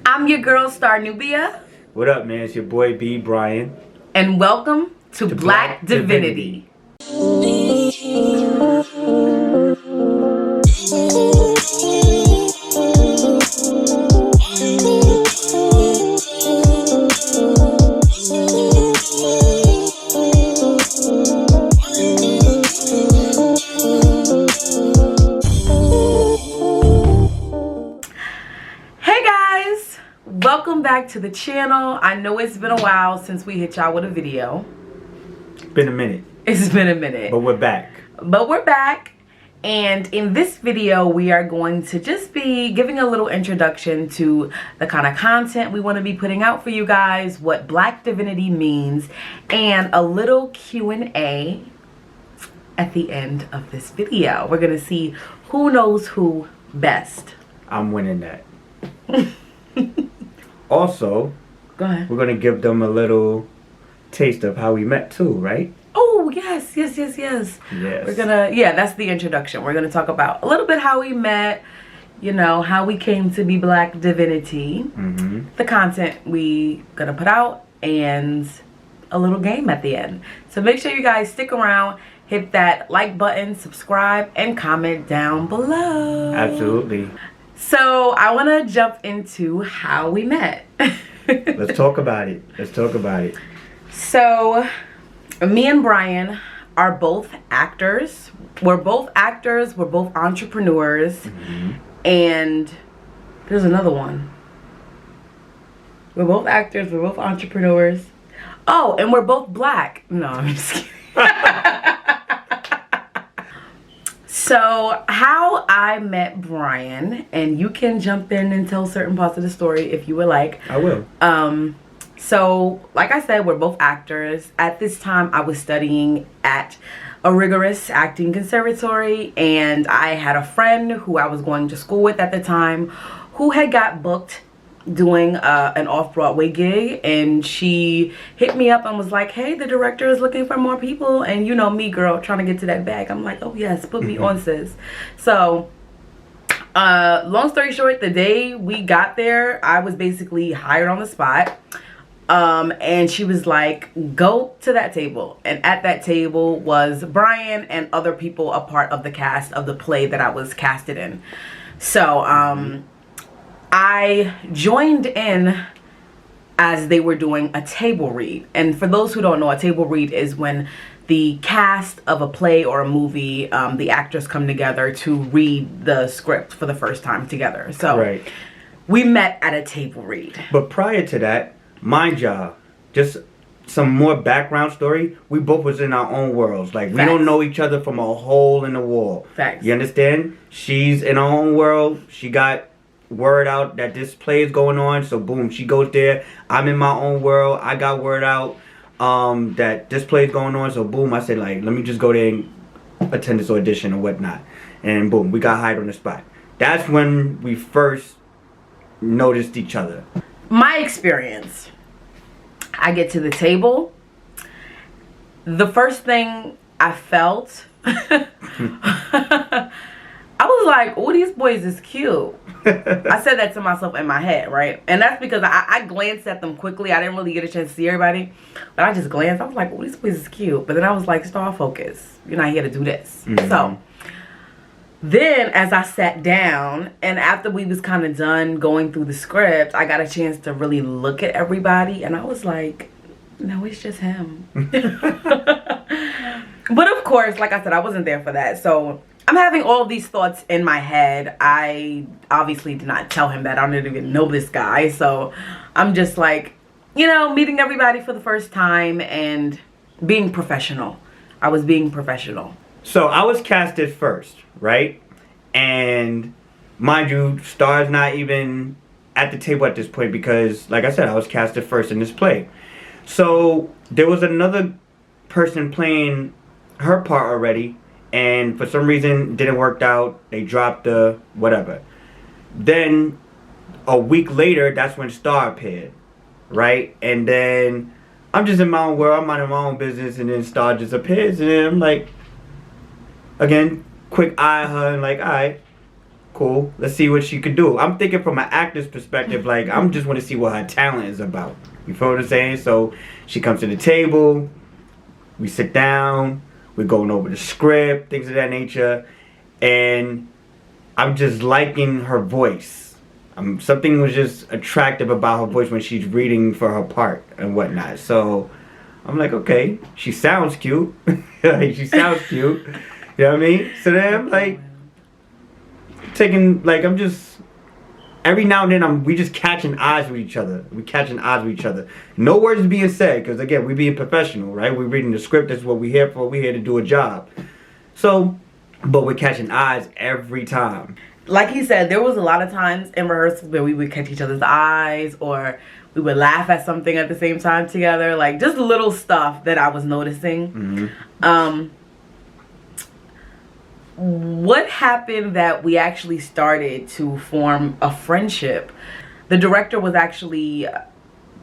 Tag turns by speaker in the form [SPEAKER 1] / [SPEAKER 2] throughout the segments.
[SPEAKER 1] I'm your girl, Star Nubia.
[SPEAKER 2] What up, man? It's your boy B, Brian.
[SPEAKER 1] And welcome to Black Divinity. Welcome back to the channel. I know it's been a while since we hit y'all with a video.
[SPEAKER 2] It's been a minute.
[SPEAKER 1] It's been a minute.
[SPEAKER 2] But we're back.
[SPEAKER 1] And in this video, we are going to just be giving a little introduction to the kind of content we want to be putting out for you guys, what Black Divinity means, and a little Q&A at the end of this video. We're going to see who knows who best.
[SPEAKER 2] I'm winning that. Also,
[SPEAKER 1] go ahead.
[SPEAKER 2] We're going to give them a little taste of how we met too, right?
[SPEAKER 1] Oh, yes. We're gonna, that's the introduction. We're gonna talk about a little bit how we met, you know, how we came to be Black Divinity, the content we gonna put out, and a little game at the end. So make sure you guys stick around, hit that like button, subscribe, and comment down below.
[SPEAKER 2] Absolutely.
[SPEAKER 1] So I want to jump into how we met.
[SPEAKER 2] Let's talk about it.
[SPEAKER 1] So me and Brian are both actors. We're both entrepreneurs. And there's another one. We're both actors, we're both entrepreneurs. Oh, and we're both Black. No, I'm just kidding. So how I met Brian, and you can jump in and tell certain parts of the story if you would like.
[SPEAKER 2] I will.
[SPEAKER 1] So like I said, we're both actors. At this time I was studying at a rigorous acting conservatory, and I had a friend who I was going to school with at the time who had got booked doing an off-Broadway gig, and she hit me up and was like, hey, the director is looking for more people. And you know me, girl, trying to get to that bag. I'm like, oh yes, put me on, sis. So long story short, the day we got there, I was basically hired on the spot. And she was like, go to that table. And at that table was Brian and other people, a part of the cast of the play that I was casted in. So I joined in as they were doing a table read. And for those who don't know, a table read is when the cast of a play or a movie, the actors come together to read the script for the first time together. So we met at a table read.
[SPEAKER 2] But prior to that, mind y'all, just some more background story. We both was in our own worlds. Like, we don't know each other from a hole in the wall. You understand? She's in her own world. She got word out that this play is going on, so boom, she goes there. I'm in my own world. I got word out that this play is going on, so boom, I said, like, let me just go there and attend this audition or whatnot. And boom, we got hired on the spot. That's when we first noticed each other.
[SPEAKER 1] My experience, I get to the table. The first thing I felt, I was like, oh, these boys is cute. I said that to myself in my head, right? And that's because I glanced at them quickly. I didn't really get a chance to see everybody. But I just glanced. I was like, oh, these boys is cute. But then I was like, Star, focus. You're not here to do this. So then as I sat down, and after we was kind of done going through the script, I got a chance to really look at everybody. And I was like, no, it's just him. But of course, like I said, I wasn't there for that. So I'm having all of these thoughts in my head. I obviously did not tell him that. I don't even know this guy. So I'm just like, you know, meeting everybody for the first time and being professional. I was being professional.
[SPEAKER 2] So I was casted first, right? And mind you, Star's not even at the table at this point because, like I said, I was casted first in this play. So there was another person playing her part already, and for some reason it didn't work out. They dropped the whatever. Then a week later, that's when Star appeared, right? And then I'm just in my own world, I'm minding my own business, and then Star just appears, and then I'm like, again, quick eye at her and like, alright, cool. Let's see what she could do. I'm thinking from an actor's perspective, like, I'm just want to see what her talent is about. You feel what I'm saying? So she comes to the table, we sit down, we're going over the script, things of that nature, and I'm just liking her voice. Something was just attractive about her voice when she's reading for her part and whatnot. So I'm like, okay, she sounds cute. She sounds cute. You know what I mean? So then I'm like, I'm just, every now and then we just catching eyes with each other. We catching eyes with each other. No words is being said, because again, we being professional, right? We're reading the script. That's what we're here for. We're here to do a job. So, but we're catching eyes every time.
[SPEAKER 1] Like he said, there was a lot of times in rehearsal where we would catch each other's eyes, or we would laugh at something at the same time together. Like, just little stuff that I was noticing. Mm-hmm. What happened that we actually started to form a friendship? The director was actually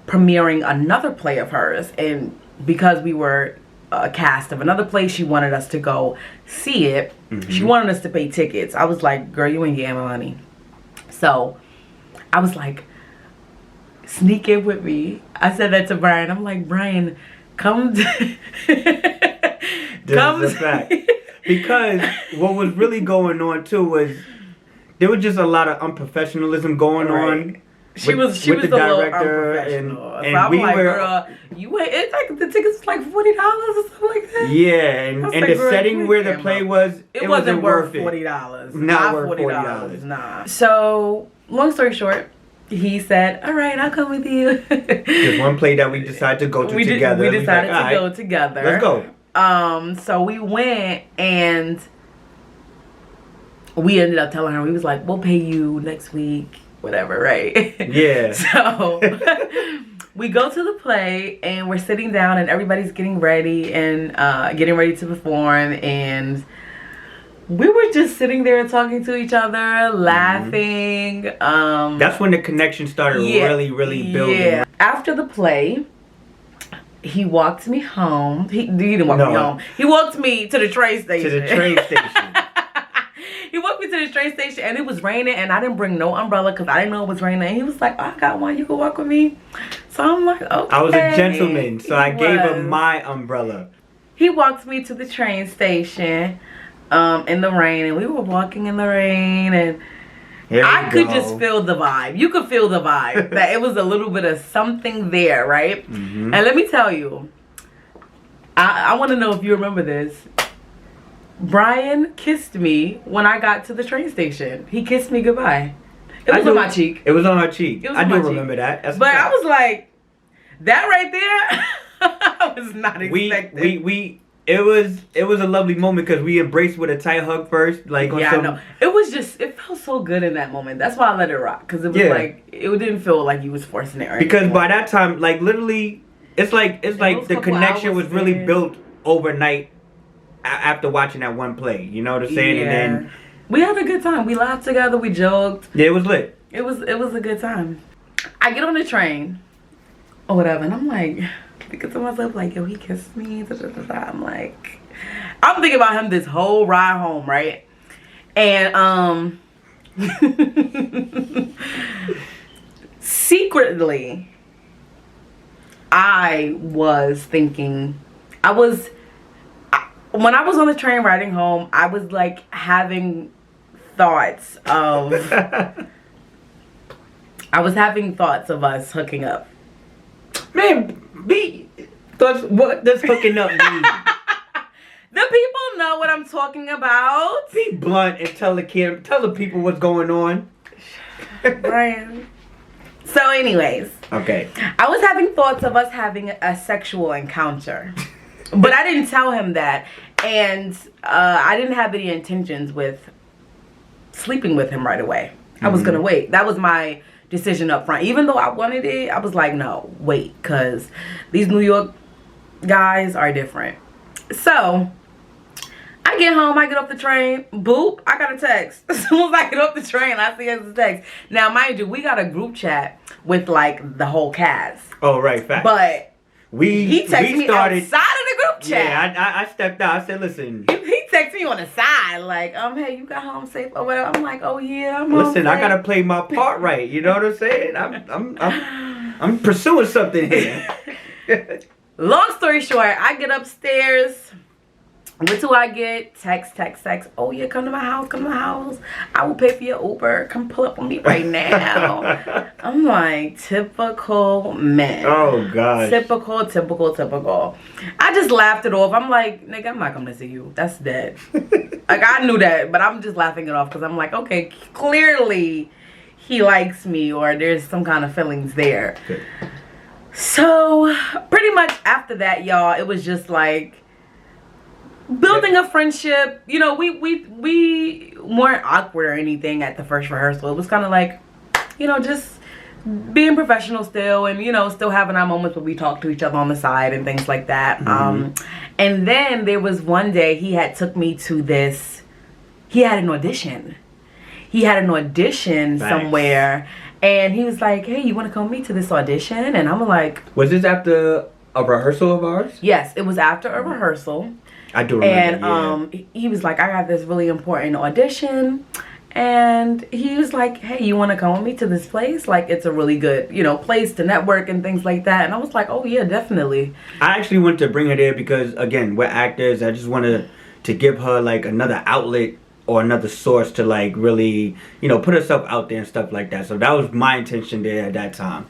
[SPEAKER 1] premiering another play of hers, and because we were a cast of another play, she wanted us to go see it. Mm-hmm. She wanted us to pay tickets. I was like, girl, you ain't getting my money. So I was like, sneak in with me. I said that to Brian. I'm like, Brian, come. This
[SPEAKER 2] is a fact. Because what was really going on too was there was just a lot of unprofessionalism going on.
[SPEAKER 1] She was the director, and so I'm we like, girl, it's like the tickets was like $40 or something like that.
[SPEAKER 2] Yeah, and the setting where the play was,
[SPEAKER 1] it wasn't worth $40.
[SPEAKER 2] Not worth $40.
[SPEAKER 1] Nah. So long story short, he said, "All right, I'll come with you."
[SPEAKER 2] There's one play that we decided to go to together.
[SPEAKER 1] We decided to go together.
[SPEAKER 2] Let's go.
[SPEAKER 1] So we went, and we ended up telling her, we was like, we'll pay you next week. Whatever, right?
[SPEAKER 2] Yeah.
[SPEAKER 1] So we go to the play, and we're sitting down, and everybody's getting ready and getting ready to perform, and we were just sitting there talking to each other, laughing.
[SPEAKER 2] Mm-hmm. That's when the connection started really building. Yeah.
[SPEAKER 1] After the play, he walked me home. He didn't walk me home. He walked me to the train station. He walked me to the train station, and it was raining, and I didn't bring no umbrella because I didn't know it was raining. And he was like, oh, I got one. You can walk with me. So I'm like, okay.
[SPEAKER 2] I was a gentleman, so I gave him my umbrella.
[SPEAKER 1] He walked me to the train station in the rain, and we were walking in the rain, and I could just feel the vibe. You could feel the vibe that it was a little bit of something there, right? Mm-hmm. And let me tell you, I want to know if you remember this. Brian kissed me when I got to the train station. He kissed me goodbye. It was on my cheek.
[SPEAKER 2] It was on her cheek. I do remember that.
[SPEAKER 1] But I was like, that right there, I was not expecting.
[SPEAKER 2] It was a lovely moment because we embraced with a tight hug first. I know.
[SPEAKER 1] It felt so good in that moment. That's why I let it rock. Because it was like, it didn't feel like you was forcing it.
[SPEAKER 2] Because by that time, like, literally, it's like the connection was really built overnight. After watching that one play, you know what I'm saying?
[SPEAKER 1] Yeah.
[SPEAKER 2] And then
[SPEAKER 1] we had a good time. We laughed together. We joked.
[SPEAKER 2] Yeah, it was lit.
[SPEAKER 1] It was a good time. I get on the train or whatever, and I'm like, thinking to myself, like, yo, he kissed me. I'm like, I'm thinking about him this whole ride home, right? And secretly, I was thinking, when I was on the train riding home, I was like having thoughts of us hooking up.
[SPEAKER 2] Man, what does hooking up mean?
[SPEAKER 1] The people know what I'm talking about.
[SPEAKER 2] Be blunt and tell the people what's going on.
[SPEAKER 1] Brian. So anyways.
[SPEAKER 2] Okay.
[SPEAKER 1] I was having thoughts of us having a sexual encounter. But I didn't tell him that, and I didn't have any intentions with sleeping with him right away. I was gonna wait. That was my decision up front. Even though I wanted it, I was like, no, wait, because these New York guys are different. So I get home, I get off the train, boop, I got a text. As soon as I get off the train, I see a text. Now, mind you, we got a group chat with like the whole cast.
[SPEAKER 2] Oh, right, fact.
[SPEAKER 1] But he texted me outside of the group chat.
[SPEAKER 2] Yeah, I stepped out. I said, listen.
[SPEAKER 1] He texts me on the side, like, hey, you got home safe or whatever. I'm like, oh yeah, I'm home
[SPEAKER 2] Listen,
[SPEAKER 1] safe.
[SPEAKER 2] I gotta play my part right. You know what I'm saying? I'm pursuing something here.
[SPEAKER 1] Long story short, I get upstairs. What do I get? Text. Oh yeah, come to my house. I will pay for your Uber. Come pull up on me right now. I'm like, typical men.
[SPEAKER 2] Oh gosh.
[SPEAKER 1] Typical. I just laughed it off. I'm like, nigga, I'm not coming to see you. That's dead. Like, I knew that, but I'm just laughing it off because I'm like, okay, clearly he likes me or there's some kind of feelings there.
[SPEAKER 2] Good.
[SPEAKER 1] So pretty much after that, y'all, it was just like building a friendship. You know, we weren't awkward or anything at the first rehearsal. It was kind of like, you know, just being professional still, and you know, still having our moments where we talk to each other on the side and things like that. And then there was one day he had took me to this. He had an audition. Somewhere, and he was like, hey, you want to come with me to this audition? And I'm like,
[SPEAKER 2] was this after a rehearsal of ours?
[SPEAKER 1] Yes, it was after a rehearsal.
[SPEAKER 2] I do remember.
[SPEAKER 1] And he was like, I got this really important audition, and he was like, hey, you want to come with me to this place? Like, it's a really good, you know, place to network and things like that. And I was like, oh yeah, definitely.
[SPEAKER 2] I actually wanted to bring her there because, again, we're actors. I just wanted to give her like another outlet or another source to like really, you know, put herself out there and stuff like that. So that was my intention there at that time.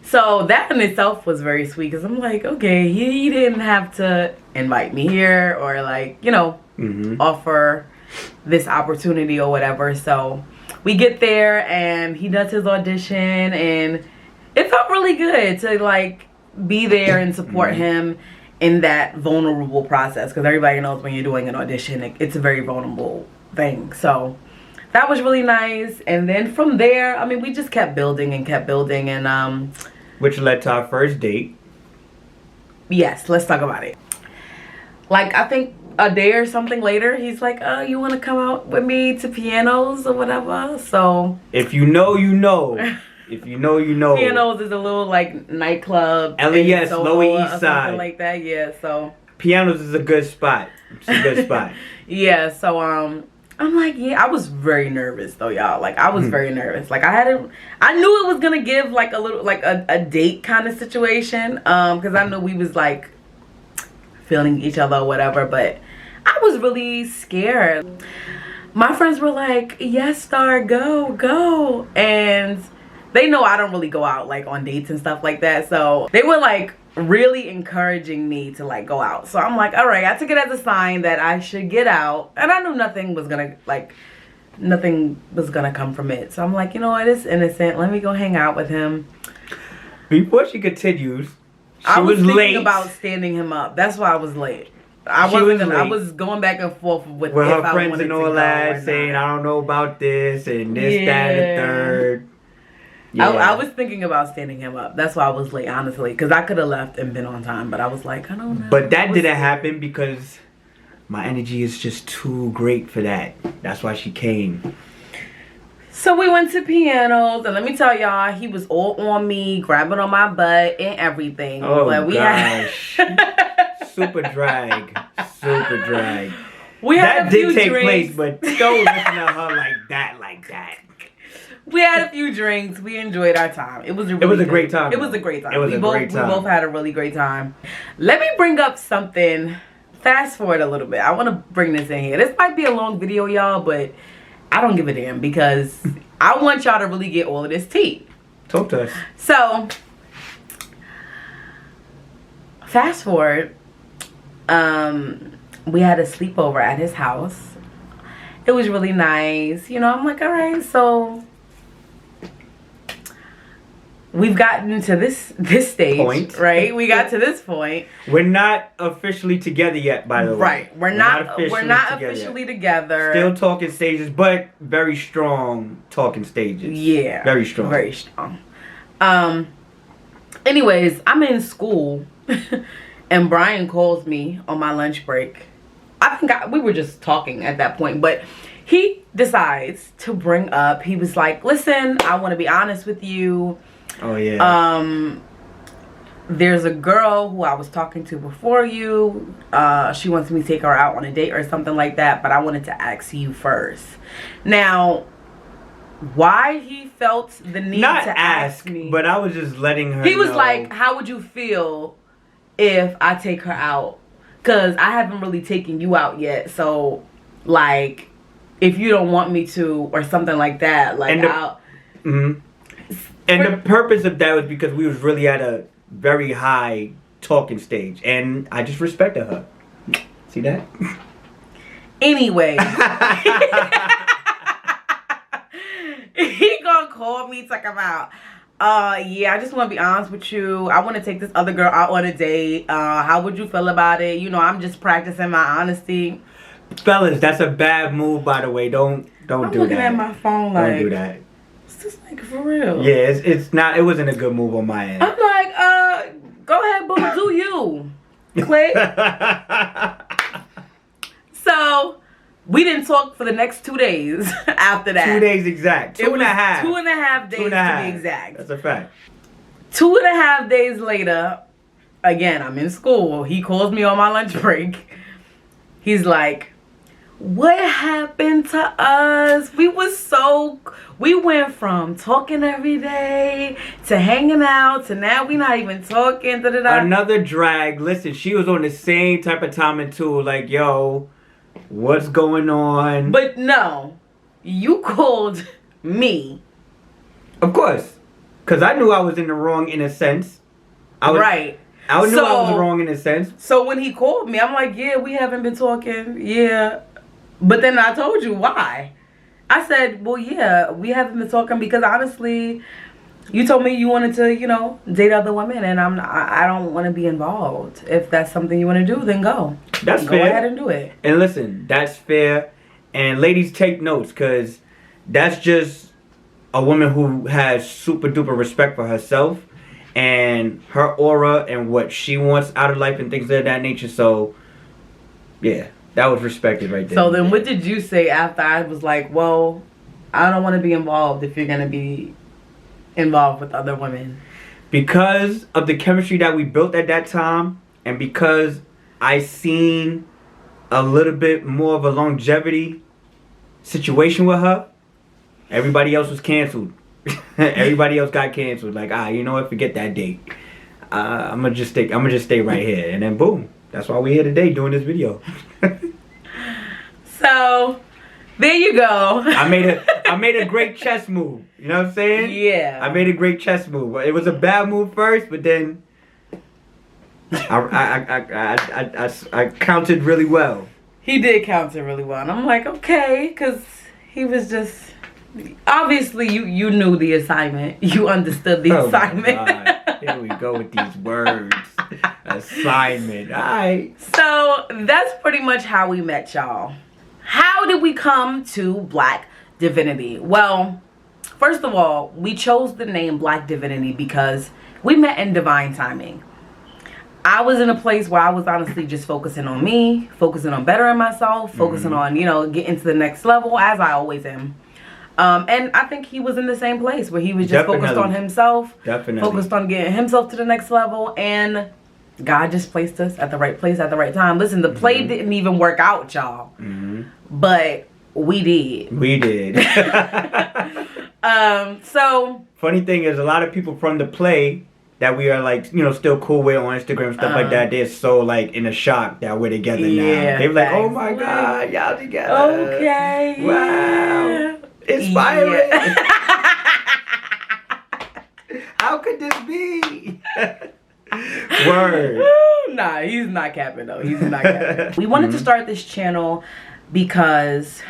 [SPEAKER 1] So that in itself was very sweet because I'm like, okay, he didn't have to invite me here or like, you know, offer this opportunity or whatever. So we get there and he does his audition, and it felt really good to like be there and support him in that vulnerable process, because everybody knows when you're doing an audition, it's a very vulnerable thing. So that was really nice. And then from there, I mean, we just kept building and
[SPEAKER 2] which led to our first date.
[SPEAKER 1] Yes, let's talk about it. Like, I think a day or something later, he's like, oh, you want to come out with me to Pianos or whatever? So
[SPEAKER 2] if you know, you know. If you know, you know.
[SPEAKER 1] Pianos is a little like nightclub.
[SPEAKER 2] LES, Lower East Side.
[SPEAKER 1] Something like that, yeah. So
[SPEAKER 2] Pianos is a good spot. It's a good spot.
[SPEAKER 1] Yeah, so I'm like, yeah, I was very nervous though, y'all. Like, I was very nervous. Like, I knew it was gonna give like a little, like a date kind of situation. Because I knew we was like feeling each other or whatever, but I was really scared. My friends were like, yes, Star, go. And they know I don't really go out like on dates and stuff like that. So they were like really encouraging me to like go out. So I'm like, all right, I took it as a sign that I should get out, and I knew nothing was gonna come from it. So I'm like, you know what, it's innocent, let me go hang out with him.
[SPEAKER 2] Before she continues,
[SPEAKER 1] I was thinking
[SPEAKER 2] late
[SPEAKER 1] about standing him up. That's why I was late. I was going back and forth with
[SPEAKER 2] her friends and all that, saying I don't know about this and this, that, and the third. Yeah.
[SPEAKER 1] I was thinking about standing him up. That's why I was late, honestly, because I could have left and been on time, but I was like, I don't know.
[SPEAKER 2] But that didn't happen because my energy is just too great for that. That's why she came.
[SPEAKER 1] So we went to Pianos, and let me tell y'all, he was all on me, grabbing on my butt and everything.
[SPEAKER 2] Oh,
[SPEAKER 1] but
[SPEAKER 2] gosh. Super drag.
[SPEAKER 1] We had
[SPEAKER 2] that
[SPEAKER 1] a few
[SPEAKER 2] did take
[SPEAKER 1] drinks.
[SPEAKER 2] place, but don't listen to her like that.
[SPEAKER 1] We had a few drinks. We enjoyed our time. It was a
[SPEAKER 2] great time.
[SPEAKER 1] It was a great time.
[SPEAKER 2] We
[SPEAKER 1] both had a really great time. Let me bring up something. Fast forward a little bit. I want to bring this in here. This might be a long video, y'all, but I don't give a damn because I want y'all to really get all of this tea.
[SPEAKER 2] Talk to us.
[SPEAKER 1] So, fast forward. We had a sleepover at his house. It was really nice. You know, I'm like, all right, so we've gotten to this stage, right? We got to this point.
[SPEAKER 2] We're not officially together yet, by the way.
[SPEAKER 1] Right. We're not officially together.
[SPEAKER 2] Still talking stages, but very strong talking stages.
[SPEAKER 1] Yeah.
[SPEAKER 2] Very strong.
[SPEAKER 1] Very strong. Anyways, I'm in school and Brian calls me on my lunch break. I think we were just talking at that point, but he decides to bring up, he was like, listen, I want to be honest with you.
[SPEAKER 2] Oh yeah.
[SPEAKER 1] there's a girl who I was talking to before you. She wants me to take her out on a date or something like that, but I wanted to ask you first. Now, why he felt the need to ask me,
[SPEAKER 2] but I was just letting her
[SPEAKER 1] He was
[SPEAKER 2] know.
[SPEAKER 1] like, how would you feel if I take her out? Because I haven't really taken you out yet, so like if you don't want me to or something like that, like I'll
[SPEAKER 2] and the purpose of that was because we was really at a very high talking stage, and I just respected her. See that?
[SPEAKER 1] Anyway, he gonna call me, talk about, yeah, I just want to be honest with you. I want to take this other girl out on a date. How would you feel about it? You know, I'm just practicing my honesty.
[SPEAKER 2] Fellas, that's a bad move, by the way. Don't do that.
[SPEAKER 1] I'm looking at my phone like,
[SPEAKER 2] don't do that.
[SPEAKER 1] Is this like for real?
[SPEAKER 2] Yeah, it's not. It wasn't a good move on my end.
[SPEAKER 1] I'm like, go ahead, boo, do you? Click. So we didn't talk for the next 2 days after that.
[SPEAKER 2] 2 days exact. Two and a half.
[SPEAKER 1] 2.5 days to be exact.
[SPEAKER 2] That's a fact.
[SPEAKER 1] 2.5 days later, again, I'm in school. He calls me on my lunch break. He's like, what happened to us? We went from talking every day to hanging out to now we not even talking.
[SPEAKER 2] Another drag. Listen, she was on the same type of timing too. Like, yo, what's going on?
[SPEAKER 1] But no, you called me.
[SPEAKER 2] Of course. Because I knew I was in the wrong in a sense.
[SPEAKER 1] Right.
[SPEAKER 2] I knew I was wrong in a sense.
[SPEAKER 1] So when he called me, I'm like, yeah, we haven't been talking. Yeah. But then I told you why. I said, well, yeah, we haven't been talking because honestly, you told me you wanted to, you know, date other women, and I don't want to be involved. If that's something you want to do, then go.
[SPEAKER 2] That's fair.
[SPEAKER 1] Go ahead and do it.
[SPEAKER 2] And listen, that's fair. And ladies, take notes, because that's just a woman who has super duper respect for herself and her aura and what she wants out of life and things of that nature. So, yeah. That was respected right there.
[SPEAKER 1] So then what did you say after I was like, well, I don't want to be involved if you're going to be involved with other women?
[SPEAKER 2] Because of the chemistry that we built at that time, and because I seen a little bit more of a longevity situation with her, everybody else was canceled. Everybody else got canceled. Like, you know what? Forget that date. I'm gonna just stay right here. And then boom. That's why we're here today doing this video.
[SPEAKER 1] So, there you go.
[SPEAKER 2] I made a great chess move. You know what I'm saying?
[SPEAKER 1] Yeah.
[SPEAKER 2] I made a great chess move. It was a bad move first, but then I counted really well.
[SPEAKER 1] He did counter really well. And I'm like, okay, because he was just... Obviously, you knew the assignment. You understood the assignment.
[SPEAKER 2] My God. Here we go with these words. Assignment. All right.
[SPEAKER 1] So that's pretty much how we met, y'all. How did we come to Black Divinity? Well, first of all, we chose the name Black Divinity because we met in divine timing. I was in a place where I was honestly just focusing on me, focusing on bettering myself, focusing on, you know, getting to the next level, as I always am. And I think he was in the same place where he was just focused on himself, focused on getting himself to the next level, and God just placed us at the right place at the right time. Listen, the play didn't even work out, y'all, but we did.
[SPEAKER 2] We did.
[SPEAKER 1] So
[SPEAKER 2] funny thing is, a lot of people from the play that we are like, you know, still cool with on Instagram and stuff like that, they're so like in a shock that we're together now. They're like, oh my God, y'all together.
[SPEAKER 1] Okay.
[SPEAKER 2] Wow. Inspiring. Yeah. How could this be? Word.
[SPEAKER 1] Nah, he's not capping though. He's not capping. We wanted to start this channel because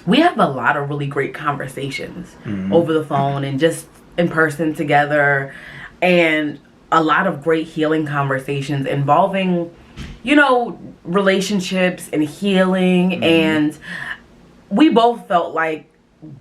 [SPEAKER 1] we have a lot of really great conversations over the phone and just in person together, and a lot of great healing conversations involving, you know, relationships and healing. And we both felt like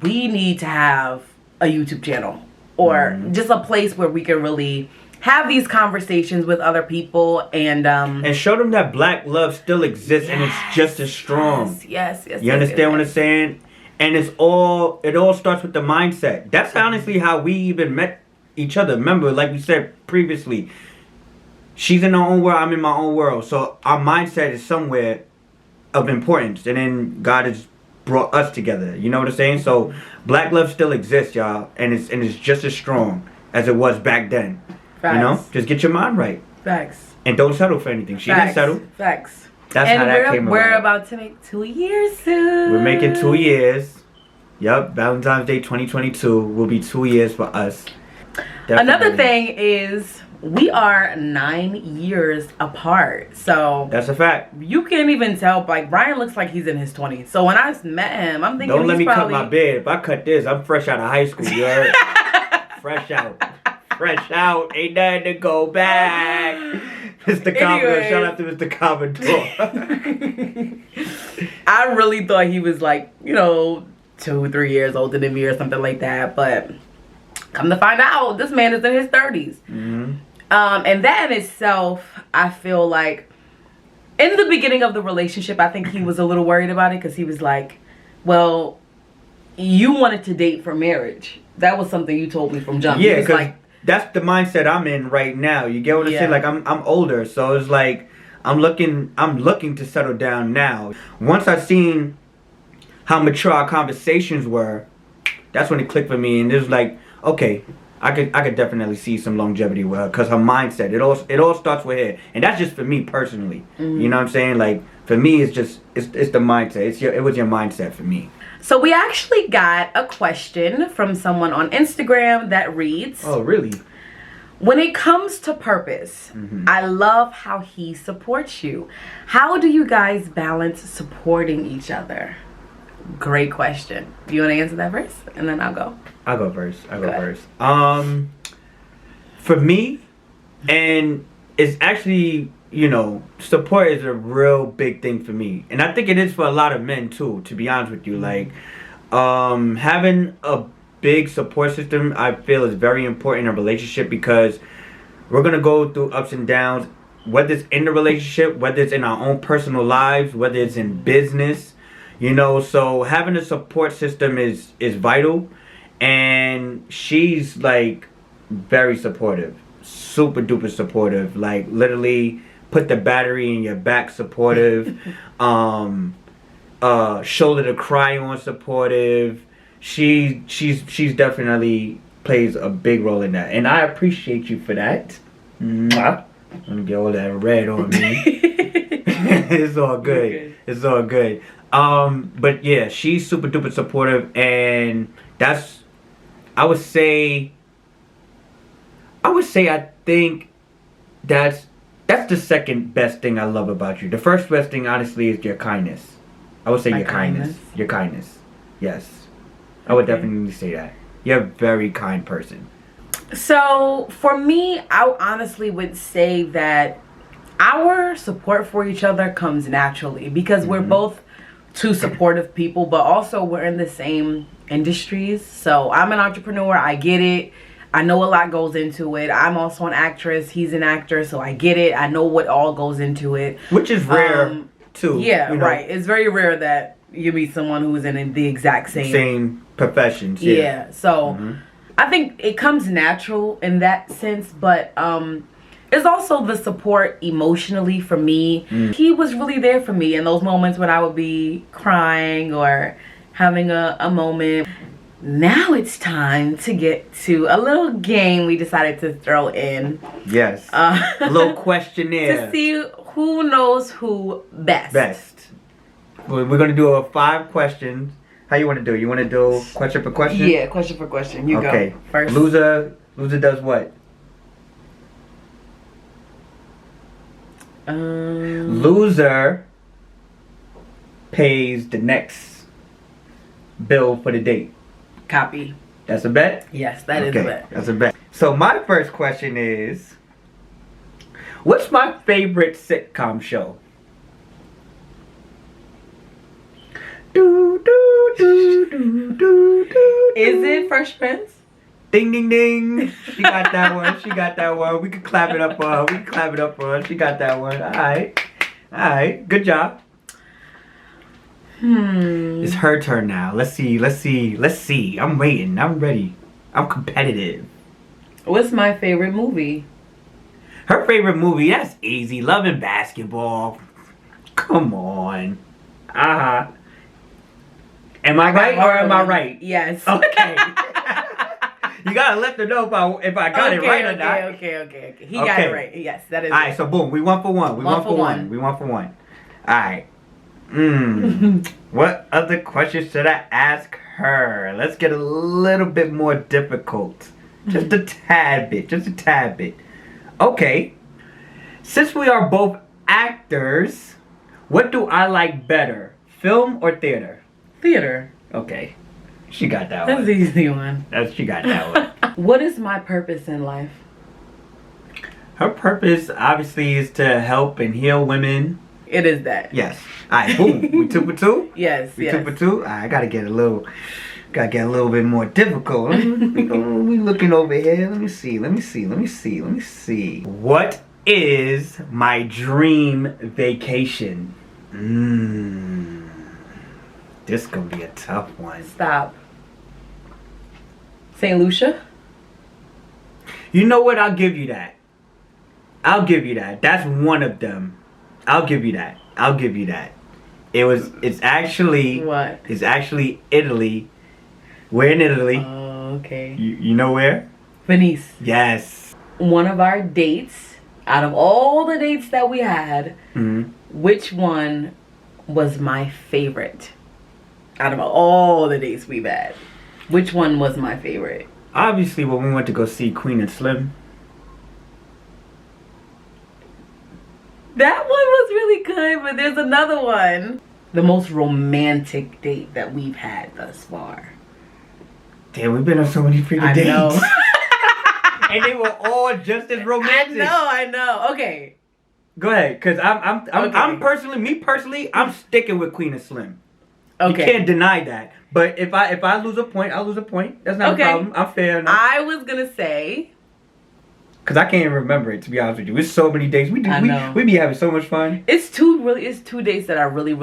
[SPEAKER 1] we need to have a YouTube channel or just a place where we can really have these conversations with other people and
[SPEAKER 2] show them that Black love still exists, and it's just as strong.
[SPEAKER 1] Yes.
[SPEAKER 2] You understand what I'm saying? And it all starts with the mindset. That's honestly how we even met each other. Remember, like we said previously, she's in her own world, I'm in my own world. So our mindset is somewhere of importance. And then God has brought us together. You know what I'm saying? So black love still exists, y'all. And it's just as strong as it was back then. Facts. You know? Just get your mind right.
[SPEAKER 1] Facts.
[SPEAKER 2] And don't settle for anything. She didn't settle.
[SPEAKER 1] Facts.
[SPEAKER 2] That's how that came about.
[SPEAKER 1] We're about to make 2 years soon.
[SPEAKER 2] We're making 2 years. Yep, Valentine's Day 2022 will be 2 years for us. Definitely.
[SPEAKER 1] Another thing is we are 9 years apart. So
[SPEAKER 2] that's a fact.
[SPEAKER 1] You can't even tell. Like, Brian looks like he's in his 20s. So when I met him, I'm thinking
[SPEAKER 2] don't let me cut my beard. If I cut this, I'm fresh out of high school. You heard? Fresh out. Fresh out. Ain't nothing to go back. Mr. Commodore. Shout out to Mr. Commodore.
[SPEAKER 1] I really thought he was like, 2-3 years older than me or something like that, but come to find out, this man is in his 30s.
[SPEAKER 2] Mm-hmm.
[SPEAKER 1] And that in itself, I feel like in the beginning of the relationship, I think he was a little worried about it because he was like, well, you wanted to date for marriage. That was something you told me from jump.
[SPEAKER 2] Yeah, because that's the mindset I'm in right now. You get what I'm saying? Like I'm older, so it's like I'm looking to settle down now. Once I seen how mature our conversations were, that's when it clicked for me, and it was like, okay, I could definitely see some longevity with her, cause her mindset, it all starts with her, and that's just for me personally. Mm-hmm. You know what I'm saying? Like for me, it's the mindset. It was your mindset for me.
[SPEAKER 1] So we actually got a question from someone on Instagram that reads,
[SPEAKER 2] oh really?
[SPEAKER 1] When it comes to purpose, I love how he supports you. How do you guys balance supporting each other? Great question. Do you want to answer that first? And then I'll go.
[SPEAKER 2] I'll go first. For me, and it's actually, support is a real big thing for me. And I think it is for a lot of men too, to be honest with you. Like, having a big support system, I feel, is very important in a relationship, because we're going to go through ups and downs, whether it's in the relationship, whether it's in our own personal lives, whether it's in business. So having a support system is vital, and she's like very supportive, super duper supportive, like literally put the battery in your back supportive, shoulder to cry on supportive. She's definitely plays a big role in that, and I appreciate you for that. Mwah. Let me get all that red on me. It's all good. Okay. It's all good. But yeah, she's super duper supportive, and that's, I would say I think that's the second best thing I love about you. The first best thing, honestly, is your kindness. I would say your kindness. Your kindness. Yes. I would definitely say that. You're a very kind person.
[SPEAKER 1] So for me, I honestly would say that our support for each other comes naturally, because we're both two supportive people, but also we're in the same industries. So I'm an entrepreneur, I get it. I know a lot goes into it. I'm also an actress, he's an actor, so I get it. I know what all goes into it.
[SPEAKER 2] Which is rare too.
[SPEAKER 1] Yeah, right. It's very rare that you meet someone who's in the exact same
[SPEAKER 2] professions.
[SPEAKER 1] Yeah. So I think it comes natural in that sense, but it's also the support emotionally for me. He was really there for me in those moments when I would be crying or having a moment. Now it's time to get to a little game we decided to throw in.
[SPEAKER 2] Yes. A little questionnaire.
[SPEAKER 1] To see who knows who best.
[SPEAKER 2] We're going to do 5 questions. How you want to do it? You want to do question for question?
[SPEAKER 1] Yeah, question for question. You go first.
[SPEAKER 2] Loser does what? Loser pays the next bill for the date.
[SPEAKER 1] Copy.
[SPEAKER 2] That's a bet?
[SPEAKER 1] Yes, that is a bet.
[SPEAKER 2] That's a bet. So my first question is, what's my favorite sitcom show?
[SPEAKER 1] Is it Fresh Prince?
[SPEAKER 2] Ding ding ding. She got that one. She got that one. We can clap it up for her. She got that one. Alright. Good job. It's her turn now. Let's see. I'm waiting. I'm ready. I'm competitive.
[SPEAKER 1] What's my favorite movie?
[SPEAKER 2] Her favorite movie, that's easy. Love and Basketball. Come on. Uh-huh. Am I right or am I right?
[SPEAKER 1] Yes.
[SPEAKER 2] Okay. You gotta let them know if I got it right or not.
[SPEAKER 1] Okay. He got it right. Yes, that is.
[SPEAKER 2] All right, so boom, we 1 for 1. We 1 for 1. We 1 for 1. All right. What other questions should I ask her? Let's get a little bit more difficult. Just a tad bit. Just a tad bit. Okay. Since we are both actors, what do I like better? Film or theater?
[SPEAKER 1] Theater.
[SPEAKER 2] Okay. She got that
[SPEAKER 1] one.
[SPEAKER 2] That's
[SPEAKER 1] the easy one.
[SPEAKER 2] She got that one.
[SPEAKER 1] What is my purpose in life?
[SPEAKER 2] Her purpose, obviously, is to help and heal women.
[SPEAKER 1] It is that.
[SPEAKER 2] Yes. All right, boom. We 2 for 2?
[SPEAKER 1] Yes,
[SPEAKER 2] We 2 for 2? All right, I gotta get a little bit more difficult. We looking over here. Let me see. What is my dream vacation? This gonna be a tough one.
[SPEAKER 1] Stop. St. Lucia?
[SPEAKER 2] You know what? I'll give you that. That's one of them. I'll give you that. It's actually...
[SPEAKER 1] What?
[SPEAKER 2] It's actually Italy. We're in Italy.
[SPEAKER 1] Oh, okay.
[SPEAKER 2] You know where?
[SPEAKER 1] Venice.
[SPEAKER 2] Yes.
[SPEAKER 1] One of our dates, out of all the dates that we had, which one was my favorite? Out of all the dates we've had, which one was my favorite?
[SPEAKER 2] Obviously, when we went to go see Queen and Slim.
[SPEAKER 1] That one was really good, but there's another one. The most romantic date that we've had thus far.
[SPEAKER 2] Damn, we've been on so many freaking dates.
[SPEAKER 1] I know.
[SPEAKER 2] And they were all just as romantic.
[SPEAKER 1] I know. Okay.
[SPEAKER 2] Go ahead, cause I'm personally, I'm sticking with Queen and Slim.
[SPEAKER 1] Okay.
[SPEAKER 2] You can't deny that. But if I lose a point, I'll lose a point. That's not a problem. I'm fair enough.
[SPEAKER 1] I was gonna say,
[SPEAKER 2] cause I can't even remember it, to be honest with you. It's so many days. We be having so much fun.
[SPEAKER 1] It's two dates that I really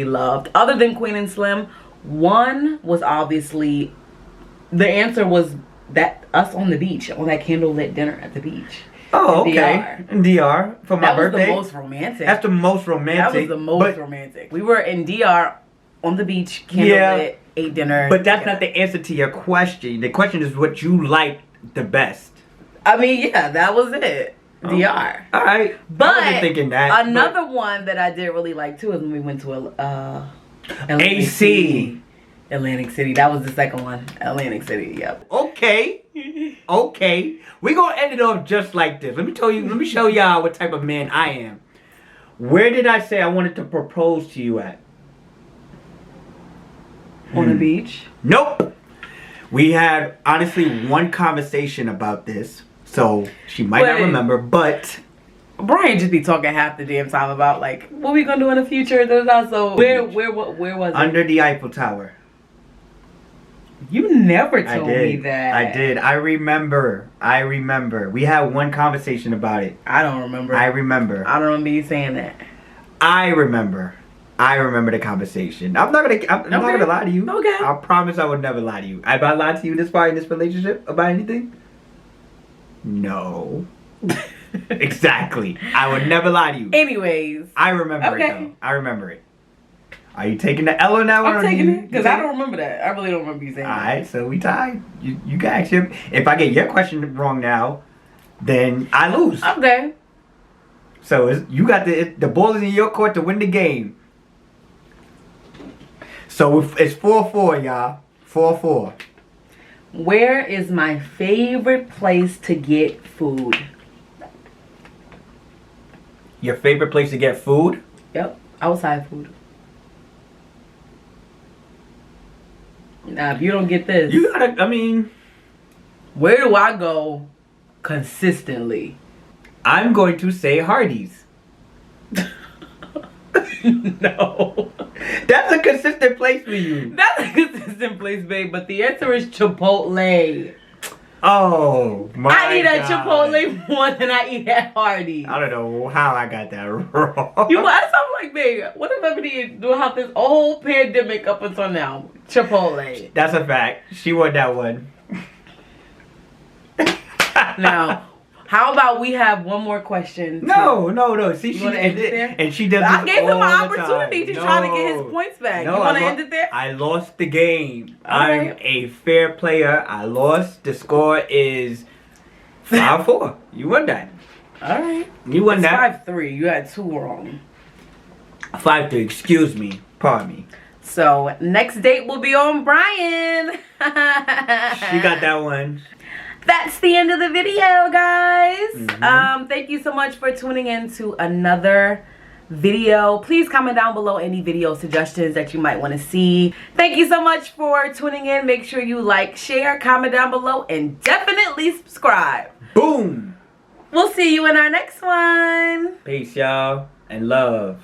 [SPEAKER 1] loved. Other than Queen and Slim, one was obviously, the answer was that us on the beach, on that candlelit dinner at the beach.
[SPEAKER 2] Oh, okay. In DR for my birthday.
[SPEAKER 1] That was the most romantic.
[SPEAKER 2] That's the most romantic.
[SPEAKER 1] That was the most romantic. We were in DR on the beach, candlelit, ate dinner.
[SPEAKER 2] But that's not the answer to your question. The question is what you like the best.
[SPEAKER 1] I mean, yeah, that was it. DR.
[SPEAKER 2] All right.
[SPEAKER 1] But
[SPEAKER 2] I wasn't thinking that.
[SPEAKER 1] Another one that I did really like too is when we went to
[SPEAKER 2] AC.
[SPEAKER 1] Atlantic City. That was the second one. Atlantic City. Yep.
[SPEAKER 2] Okay. We're gonna end it off just like this. Let me show y'all what type of man I am. Where did I say I wanted to propose to you at?
[SPEAKER 1] On the beach?
[SPEAKER 2] Nope. We had honestly one conversation about this, so she might not remember, but
[SPEAKER 1] Brian just be talking half the damn time about like what we gonna do in the future. So where was it?
[SPEAKER 2] Under the Eiffel Tower.
[SPEAKER 1] You never told me that.
[SPEAKER 2] I did. I remember. We had one conversation about it.
[SPEAKER 1] I don't remember.
[SPEAKER 2] I remember.
[SPEAKER 1] I don't remember you saying that.
[SPEAKER 2] I remember the conversation. I'm not gonna lie to you.
[SPEAKER 1] Okay.
[SPEAKER 2] I promise I would never lie to you. Have I lied to you this far in this relationship about anything? No. Exactly. I would never lie to you.
[SPEAKER 1] Anyways.
[SPEAKER 2] I remember it though. I remember it. Are you taking the L on that one?
[SPEAKER 1] I'm taking it because I don't remember that. I really don't remember you saying that.
[SPEAKER 2] Alright, so we tied. You can actually. If I get your question wrong now, then I lose.
[SPEAKER 1] Okay.
[SPEAKER 2] So you got the ball is in your court to win the game. So it's 4-4, y'all. 4-4.
[SPEAKER 1] Where is my favorite place to get food?
[SPEAKER 2] Your favorite place to get food?
[SPEAKER 1] Yep, outside food. Now, if you don't get this,
[SPEAKER 2] you gotta. I mean,
[SPEAKER 1] where do I go consistently?
[SPEAKER 2] I'm going to say Hardee's.
[SPEAKER 1] No.
[SPEAKER 2] That's a consistent place for you.
[SPEAKER 1] That's a consistent place, babe. But the answer is Chipotle.
[SPEAKER 2] Oh my God.
[SPEAKER 1] I eat at Chipotle more than I eat at Hardee's.
[SPEAKER 2] I don't know how I got that wrong.
[SPEAKER 1] I'm like, babe, what if I did do have this whole pandemic up until now? Chipotle.
[SPEAKER 2] That's a fact. She won that one.
[SPEAKER 1] Now, how about we have one more question?
[SPEAKER 2] No. See, she does.
[SPEAKER 1] I gave him an opportunity to try to get his points back.
[SPEAKER 2] No,
[SPEAKER 1] you want to end it there?
[SPEAKER 2] I lost the game. I'm a fair player. I lost. The score is 5-4. You won that.
[SPEAKER 1] All right.
[SPEAKER 2] You won that.
[SPEAKER 1] 5-3. You had 2 wrong.
[SPEAKER 2] 5-3. Excuse me. Pardon me.
[SPEAKER 1] So next date will be on Brian.
[SPEAKER 2] She got that one.
[SPEAKER 1] That's the end of the video, guys. Thank you so much for tuning in to another video. Please comment down below any video suggestions that you might want to see. Thank you so much for tuning in. Make sure you like, share, comment down below, and definitely subscribe.
[SPEAKER 2] Boom.
[SPEAKER 1] We'll see you in our next one.
[SPEAKER 2] Peace, y'all, and love.